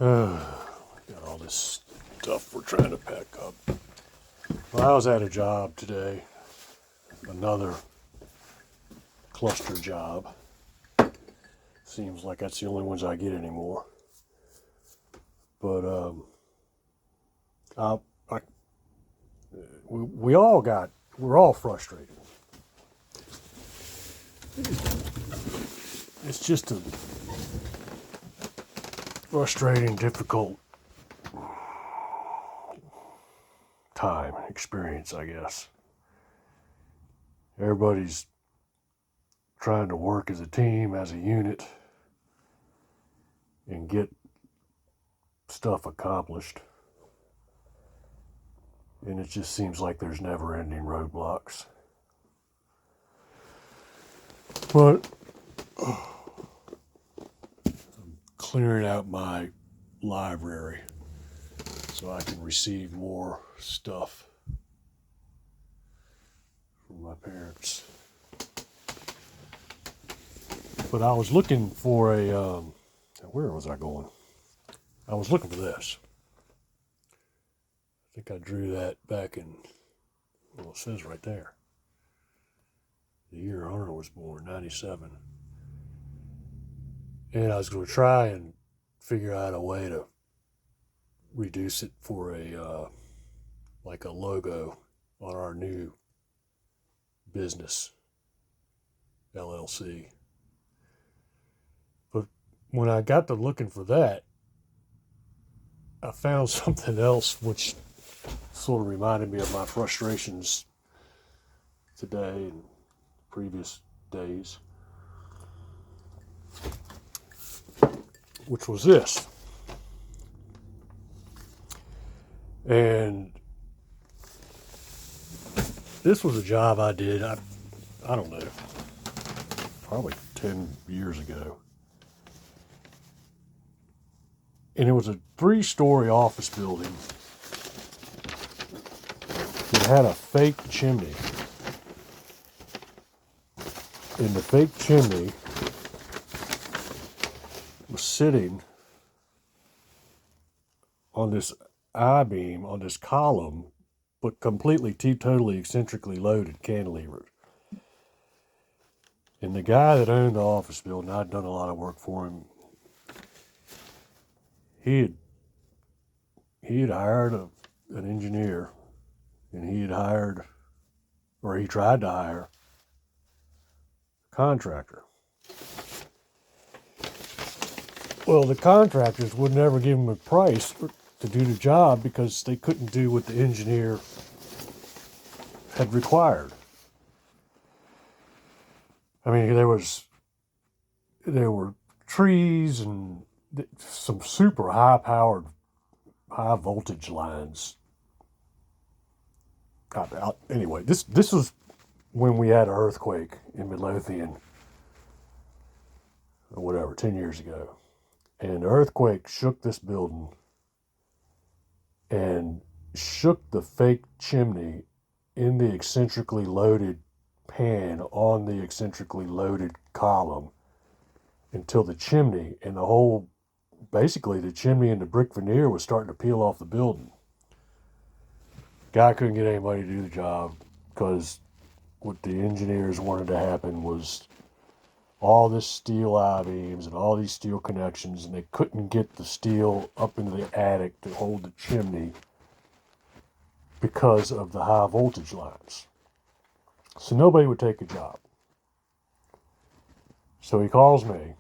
Got all this stuff we're trying to pack up. Well, I was at a job today, another cluster job. Seems like that's the only ones I get anymore. But I, I, we're all frustrated. It's just a frustrating, difficult time, experience, I guess. Everybody's trying to work as a team, as a unit, and get stuff accomplished. And it just seems like there's never ending roadblocks. But I'm clearing out my library so I can receive more stuff from my parents. But I was looking for where was I going? I was looking for this. I think I drew that back in, well, it says right there. The year Hunter was born, 97. And I was going to try and figure out a way to reduce it for like a logo on our new business, LLC. But when I got to looking for that, I found something else which sort of reminded me of my frustrations today and previous days, which was this. And this was a job I did, I don't know, probably 10 years ago. And it was a 3-story office building that had a fake chimney. And the fake chimney was sitting on this I-beam, on this column, but completely, totally eccentrically loaded cantilever. And the guy that owned the office building, I'd done a lot of work for him. He had hired an engineer, and he tried to hire a contractor. Well, the contractors would never give him a price to do the job because they couldn't do what the engineer had required. I mean, there were trees and some super high-powered, high-voltage lines. Anyway, this was when we had an earthquake in Midlothian, or whatever, 10 years ago. And the earthquake shook this building and shook the fake chimney in the eccentrically loaded pan on the eccentrically loaded column until the chimney and basically the chimney and the brick veneer was starting to peel off the building. Guy couldn't get anybody to do the job because what the engineers wanted to happen was all this steel I-beams and all these steel connections, and they couldn't get the steel up into the attic to hold the chimney because of the high voltage lines. So nobody would take a job. So he calls me,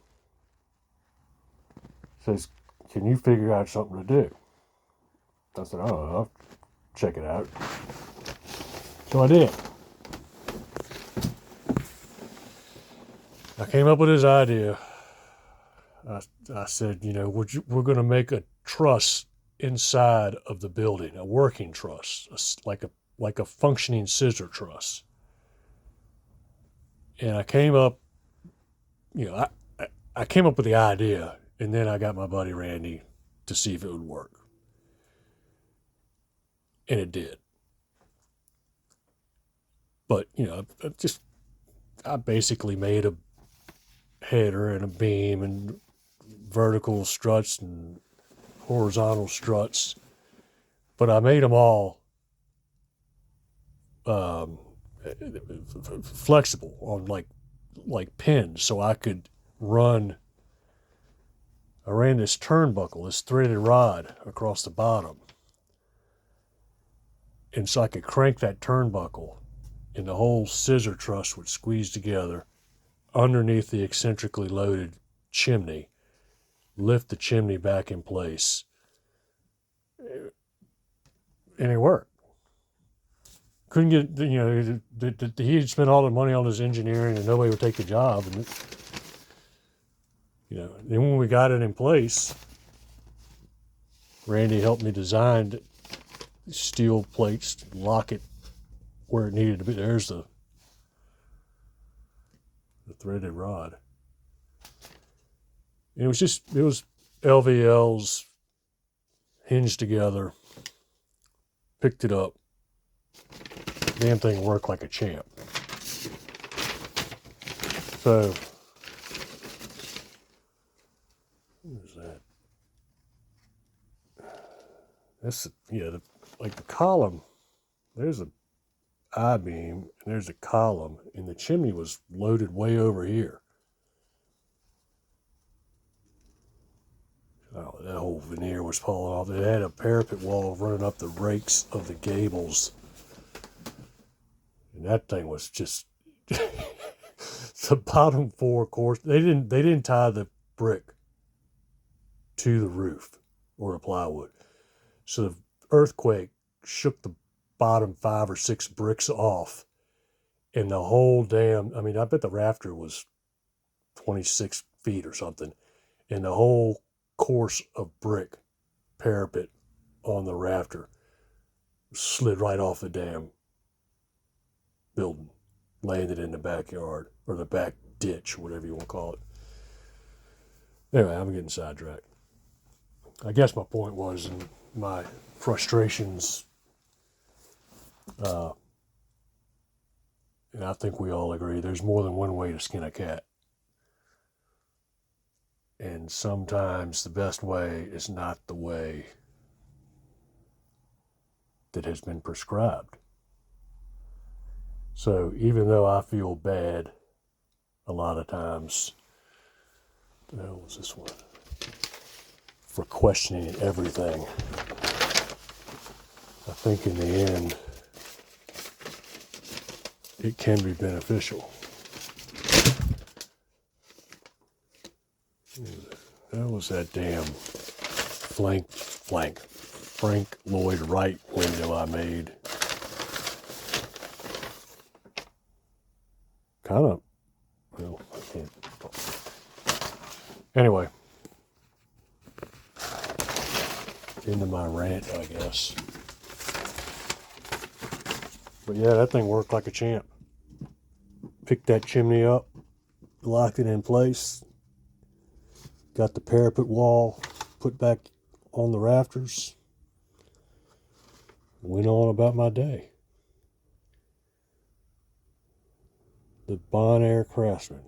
says, "Can you figure out something to do?" I said, "I don't know, I'll check it out." So I did. I came up with this idea. I said, we're going to make a truss inside of the building, a working truss, like a functioning scissor truss. And I came up, I came up with the idea, and then I got my buddy Randy to see if it would work. And it did. But, I basically made a header and a beam and vertical struts and horizontal struts, but I made them all flexible on like pins, so I could run. I ran this turnbuckle, this threaded rod across the bottom, and so I could crank that turnbuckle, and the whole scissor truss would squeeze together underneath the eccentrically loaded chimney, lift the chimney back in place, and it worked. Couldn't get, he had spent all the money on his engineering and nobody would take the job. And, then when we got it in place, Randy helped me design steel plates to lock it where it needed to be. There's the threaded rod. And it was LVLs hinged together, picked it up. Damn thing worked like a champ. So, what is that? That's, like the column. There's an I-beam, and there's a column, and the chimney was loaded way over here. Oh, that whole veneer was falling off. It had a parapet wall running up the rakes of the gables. And that thing was just the bottom four course. They didn't tie the brick to the roof or the plywood. So the earthquake shook the bottom 5 or 6 bricks off, and the whole damn, I bet the rafter was 26 feet or something, and the whole course of brick parapet on the rafter slid right off the damn building, landed in the backyard or the back ditch, whatever you want to call it. Anyway, I'm getting sidetracked. I guess my point was, in my frustrations, and I think we all agree, there's more than one way to skin a cat. And sometimes the best way is not the way that has been prescribed. So even though I feel bad a lot of times, what the hell was this one? For questioning everything, I think in the end, it can be beneficial. That was that damn Frank Lloyd Wright window I made. Kind of, I can't. Anyway, into my rant, I guess. But yeah, that thing worked like a champ. Picked that chimney up, locked it in place, got the parapet wall put back on the rafters, went on about my day. The Bonaire Craftsman,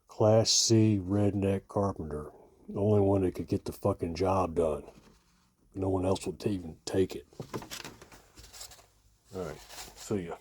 Class C redneck carpenter, the only one that could get the fucking job done. No one else would even take it. All right, see ya.